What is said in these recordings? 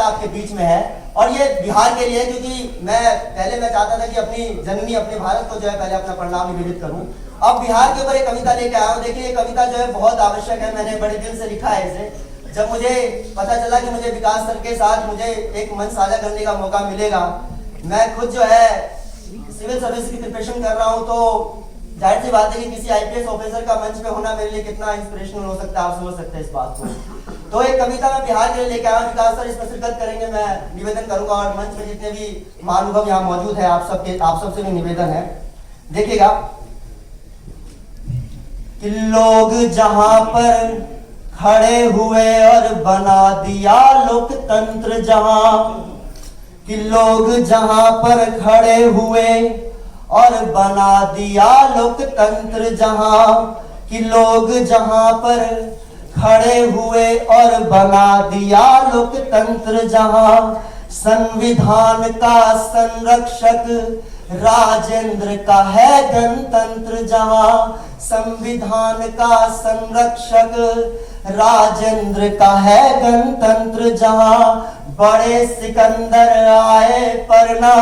आपके बीच में है और ये बिहार के लिए, क्योंकि मैं चाहता था कि अपनी जननी अपने भारत को जो है पहले अपना प्रणाम निवेदित करूं। अब बिहार के ऊपर एक कविता लेके आया हूं। देखिए ये कविता जो है बहुत आवश्यक है, मैंने बड़े दिल से लिखा है इसे। जब मुझे पता चला कि मुझे विकास सर के साथ मुझे एक मंच साझा करने का मौका मिलेगा, मैं खुद जो है सिविल सर्विस की प्रिपरेशन कर रहा हूं, तो जाहिर सी बात है कि किसी आईपीएस ऑफिसर का मंच पे होना मेरे लिए कितना इंस्पिरेशनल हो सकता है, आप समझ सकते हैं इस बात को। तो एक कविता मैं बिहार के लिए लेके आया, विकास सर इसमें शिरकत करेंगे, मैं निवेदन करूंगा और मंच में जितने भी महानुभव यहाँ मौजूद है आप सबसे भी निवेदन है। देखिएगा कि लोग जहां पर खड़े हुए और बना दिया लोकतंत्र, जहां कि लोग जहां पर खड़े हुए और बना दिया लोकतंत्र, जहां कि लोग जहां पर खड़े हुए और बना दिया लोकतंत्र, जहां संविधान का संरक्षक राजेंद्र का है गणतंत्र, जहां संविधान का संरक्षक राजेंद्र का है गणतंत्र, जहां बड़े सिकंदर आए पर ना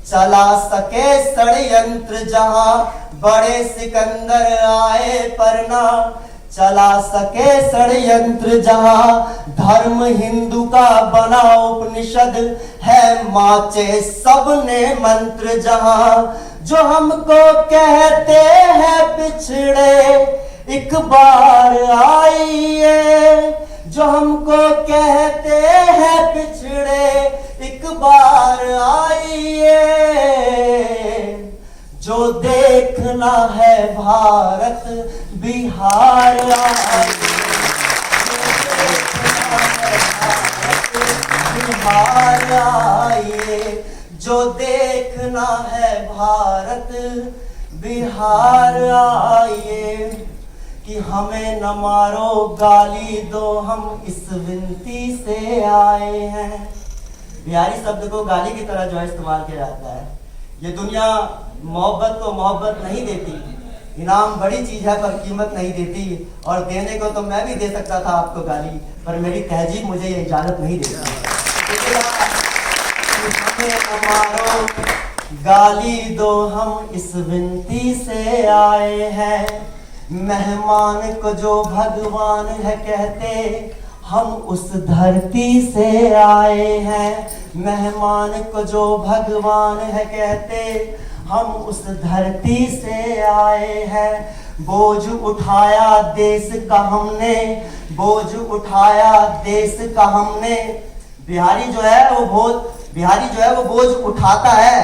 चला सके षड्यंत्र, जहां बड़े सिकंदर आए पर ना चला सके षड्यंत्र, जहां धर्म हिंदू का बना उपनिषद है माचे सबने मंत्र, जहां जो हमको कहते हैं पिछड़े एक बार आइए, जो हमको कहते हैं पिछड़े एक बार आइए, जो देखना है भारत बिहार आइए, बिहार आइए, जो देखना है भारत बिहार आइए, कि हमें न मारो गाली दो हम इस विनती से आए हैं। बिहारी शब्द को गाली की तरह जो है इस्तेमाल किया जाता है। ये दुनिया मोहब्बत को मोहब्बत नहीं देती, इनाम बड़ी चीज है पर कीमत नहीं देती, और देने को तो मैं भी दे सकता था आपको गाली, पर मेरी तहजीब मुझे ये इजाजत नहीं देती। हमें न मारो गाली दो हम इस विनती से आए हैं, मेहमान को जो भगवान है कहते हम उस धरती से आए हैं, मेहमान को जो भगवान है कहते हम उस धरती से आए हैं। बोझ उठाया देश का हमने, बोझ उठाया देश का हमने। बिहारी जो है वो बोझ उठाता है,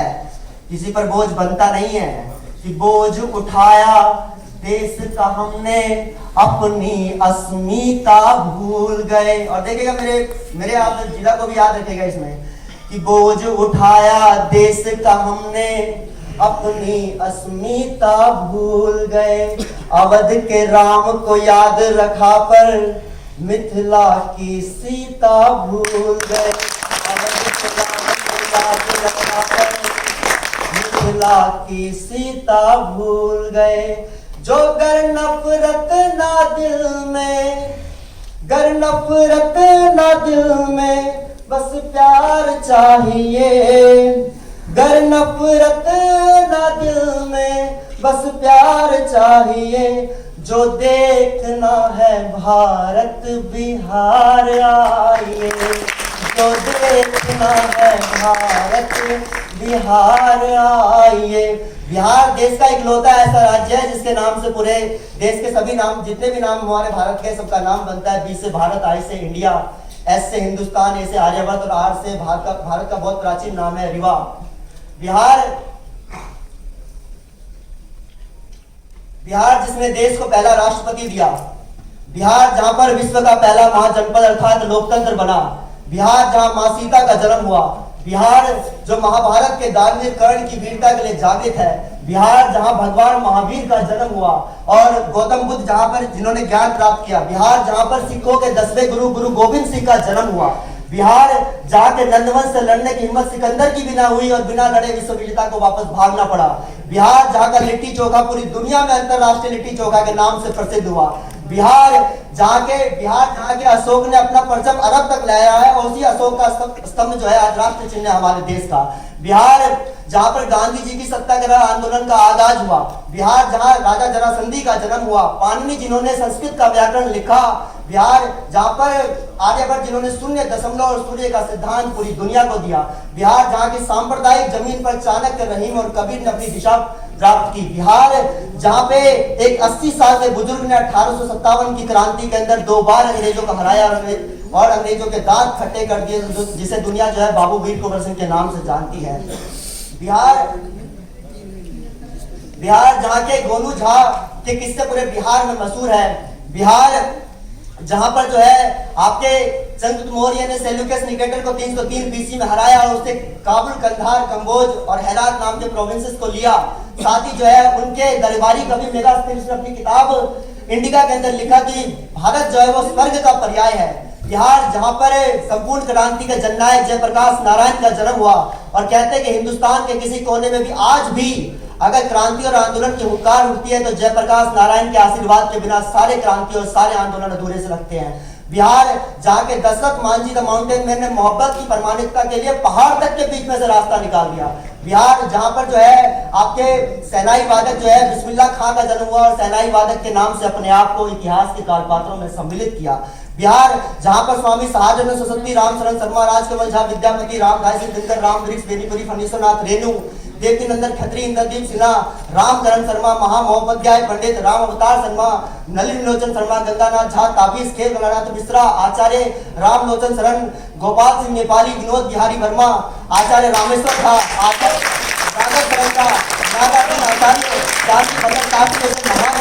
किसी पर बोझ बनता नहीं है। कि बोझ उठाया देश का हमने, अपनी अस्मिता भूल गए। और देखिएगा मेरे आप जिला को भी याद रखेगा इसमें, कि बोझ उठाया देश का हमने, अपनी अस्मिता भूल गए। अवध के राम को याद रखा पर मिथिला की सीता भूल गए। अवध के राम को याद रखा पर मिथिला की सीता भूल गए। जो गर नफरत ना दिल में, गर नफरत ना दिल में, बस प्यार चाहिए। गर नफरत ना दिल में, बस प्यार चाहिए। जो देखना है भारत बिहार आइए, जो देखना है भारत बिहार आइए। बिहार देश का इकलौता ऐसा राज्य है जिसके नाम से पूरे देश के सभी नाम, जितने भी नाम हमारे भारत के, सबका नाम बनता है। बी से भारत, आई से इंडिया, एस से हिंदुस्तान, ए से आर्यभट्ट और आर से भारत का बहुत प्राचीन नाम है रीवा। बिहार जिसने देश को पहला राष्ट्रपति दिया, बिहार जहां पर विश्व का पहला महाजनपद अर्थात लोकतंत्र बना, बिहार जहां मां सीता का जन्म हुआ, बिहार जो महाभारत के दानवीर कर्ण की वीरता के लिए जागृत है, बिहार जहां भगवान महावीर का जन्म हुआ और गौतम बुद्ध जहां पर जिन्होंने ज्ञान प्राप्त किया, बिहार जहां पर सिखों के 10वें गुरु गोविंद सिंह का जन्म हुआ, बिहार जहां के नंदवंश से लड़ने की हिम्मत सिकंदर की भी ना हुई और बिना लड़े विश्व विजेता को वापस भागना पड़ा, बिहार जहां का लिट्टी चोखा पूरी दुनिया में अंतरराष्ट्रीय लिट्टी चोखा के नाम से प्रसिद्ध हुआ, बिहार जहाँ के अशोक ने अपना परचम अरब तक लाया है, और उसी अशोक का स्तंभ जो है आज राष्ट्र चिन्ह है हमारे देश का। बिहार जहाँ पर गांधी जी की सत्याग्रह आंदोलन का आगाज हुआ, बिहार जहाँ राजा जरासंधी का जन्म हुआ, पाणिनि जिन्होंने संस्कृत का व्याकरण लिखा, बिहार जहाँ पर आर्यभट्ट जिन्होंने शून्य दशमलव और सूर्य का सिद्धांत पूरी दुनिया को दिया, बिहार जहाँ की सांप्रदायिक जमीन पर चाणक्य, रहीम और कबीर ने अपनी दिशा प्राप्त की, बिहार जहाँ पे एक 80 साल के बुजुर्ग ने 1857 की क्रांति के अंदर 2 बार अंग्रेजों को हराया और अंग्रेजों के दांत खट्टे कर दिए, जिसे दुनिया जो है बाबू वीर कुंवर सिंह के नाम से जानती है। बिहार जहाँ के गोलू झा के किस्से पूरे बिहार में मशहूर है। बिहार जहां पर जो है आपके चंद्रगुप्त मौर्य ने सेल्यूकस निकेटर को 303 बीसी में हराया और उससे काबुल, कंधार, कंबोज और हेरात नाम के प्रोविंसेस को लिया। साथ ही जो है उनके दरबारी कवि मेगास्थनीज ने अपनी किताब इंडिका के अंदर लिखा कि भारत जो है वो स्वर्ग का पर्याय है। बिहार जहां पर संपूर्ण क्रांति के जननायक जयप्रकाश नारायण का जन्म हुआ, और कहते हैं कि हिंदुस्तान के किसी कोने में भी आज भी अगर क्रांति और आंदोलन की हुंकार उठती है तो जयप्रकाश नारायण के आशीर्वाद के बिना सारे क्रांति और सारे आंदोलन अधूरे से लगते हैं। बिहार जहाँ के Dashrath Manjhi the mountain man ने मोहब्बत की प्रमाणिकता के लिए पहाड़ तक के बीच में से रास्ता निकाल दिया। बिहार जहाँ पर जो है आपके सेनाई वादक जो है बिस्मिल्लाह खां का जन्म हुआ और सेनाई वादक के नाम से अपने आप को इतिहास के कालपात्रों में सम्मिलित किया। बिहार जहाँ पर स्वामी सहाजानंद सरस्वती, राम शरण शर्मा, राजकमल झा, विद्यापति, राम धाय सिंह दिनकर, राम वृक्ष, बेनीपुरी, फणीश्वरनाथ रेणु, देवकी नंदन खत्री, इंद्रदीप सिन्हा, रामकरण शर्मा, महा महोपाध्याय, पंडित राम अवतार शर्मा, नलिन लोचन शर्मा, गंगानाथ झा, ताबीज खेल, गणानाथ मिश्रा, आचार्य राम लोचन शरण, गोपाल सिंह नेपाली, विनोद बिहारी वर्मा, आचार्य रामेश्वर झा, आचार्य महान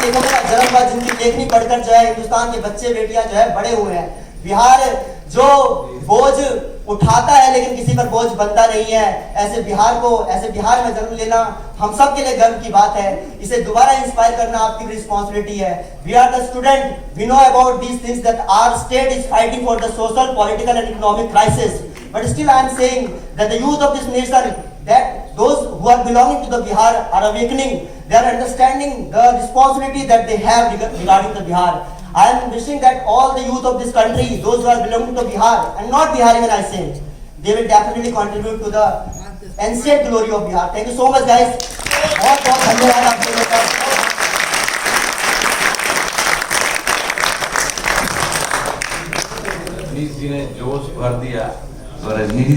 लेखकों का जन्म हुआ जिनकी लेखनी पढ़कर जो है हिंदुस्तान के बच्चे बेटियां जो है बड़े हुए हैं। बिहार जो बोझ उठाता है लेकिन किसी पर बोझ बनता नहीं है, ऐसे बिहार में जन्म लेना हम सब के लिए गर्व की बात है। इसे दोबारा इंस्पायर करना आपकी रिस्पॉन्सिबिलिटी है। We are the student, we know about these things that our state is fighting for the social, political and economic crisis, but still I am saying that the youth of this nation, that those who are belonging to the Bihar are awakening, they are understanding the responsibility that they have regarding the Bihar. I am wishing that all the youth of this country, those who are belonging to Bihar and not Bihari when I say, they will definitely contribute to the ancient glory of Bihar. Thank you so much guys. बहुत धन्यवाद आप लोगों का। रजनीश जी ने जोश भर दिया तो रजनीश